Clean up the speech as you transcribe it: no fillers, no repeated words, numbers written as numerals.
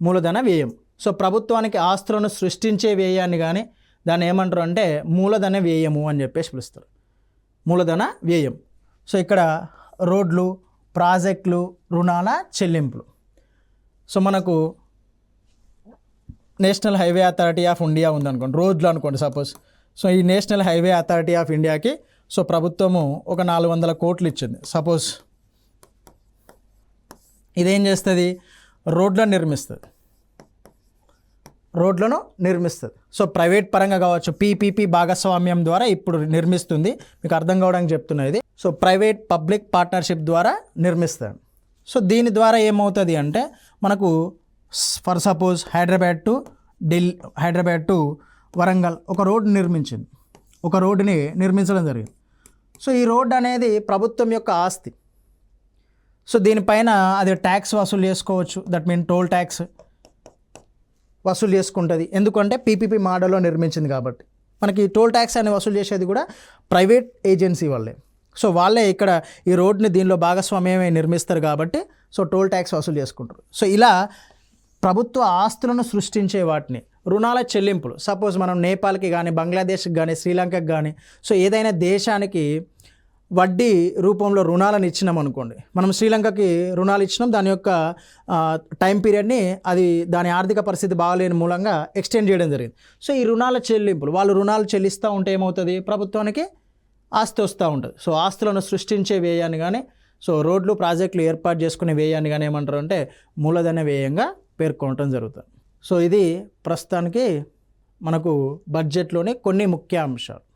మూలధన వ్యయం. సో ప్రభుత్వానికి ఆస్తులను సృష్టించే వ్యయాన్ని కానీ దాన్ని ఏమంటారు అంటే మూలధన వ్యయము అని చెప్పేసి పిలుస్తారు, మూలధన వ్యయం. సో ఇక్కడ రోడ్లు, ప్రాజెక్టులు, రుణాల చెల్లింపులు. సో మనకు national highway authority of India ఉందనుకోండి, రోడ్లు అనుకోండి సపోజ్. సో ఈ నేషనల్ హైవే అథారిటీ ఆఫ్ ఇండియాకి సో ప్రభుత్వము ఒక 400 కోట్లు ఇచ్చింది సపోజ్. ఇదేం చేస్తుంది, రోడ్లను నిర్మిస్తుంది. సో ప్రైవేట్ పరంగా కావచ్చు, పీపీపీ భాగస్వామ్యం ద్వారా ఇప్పుడు నిర్మిస్తుంది. మీకు అర్థం కావడానికి చెప్తున్నా ఇది. సో ప్రైవేట్ పబ్లిక్ పార్ట్నర్షిప్ ద్వారా నిర్మిస్తాడు. సో దీని ద్వారా ఏమవుతుంది అంటే మనకు for suppose Hyderabad to Warangal ఒక రోడ్డు నిర్మించడం జరిగింది. సో ఈ రోడ్డు అనేది ప్రభుత్వం యొక్క ఆస్తి. సో దీనిపైన అది ట్యాక్స్ వసూలు చేసుకోవచ్చు, దట్ మీన్ టోల్ ట్యాక్స్ వసూలు చేసుకుంటుంది. ఎందుకంటే పీపీపీ మోడల్లో నిర్మించింది కాబట్టి. మనకి టోల్ ట్యాక్స్ అని వసూలు చేసేది కూడా ప్రైవేట్ ఏజెన్సీ వాళ్ళే. సో వాళ్ళే ఇక్కడ ఈ రోడ్ని దీనిలో భాగస్వామ్యమే నిర్మిస్తారు కాబట్టి సో టోల్ ట్యాక్స్ వసూలు చేసుకుంటారు. సో ఇలా ప్రభుత్వ ఆస్తులను సృష్టించే వాటిని. రుణాల చెల్లింపులు, సపోజ్ మనం నేపాల్కి కానీ, బంగ్లాదేశ్కి కానీ, శ్రీలంకకి కానీ, సో ఏదైనా దేశానికి వడ్డీ రూపంలో రుణాలను ఇచ్చినాం అనుకోండి. మనం శ్రీలంకకి రుణాలు ఇచ్చినాం, దాని యొక్క టైం పీరియడ్ని అది దాని ఆర్థిక పరిస్థితి బాగాలేని మూలంగా ఎక్స్టెండ్ చేయడం జరిగింది. సో ఈ రుణాల చెల్లింపులు, వాళ్ళు రుణాలు చెల్లిస్తూ ఉంటే ఏమవుతుంది, ప్రభుత్వానికి ఆస్తి వస్తూ ఉంటుంది. సో ఆస్తులను సృష్టించే వ్యయాన్ని కానీ, సో రోడ్లు, ప్రాజెక్టులు ఏర్పాటు చేసుకునే వ్యయాన్ని కానీ ఏమంటారు అంటే మూలధన వ్యయంగా పేర్కొనటం జరుగుతుంది. సో ఇది ప్రస్తుతానికి మనకు బడ్జెట్లోని కొన్ని ముఖ్య అంశాలు.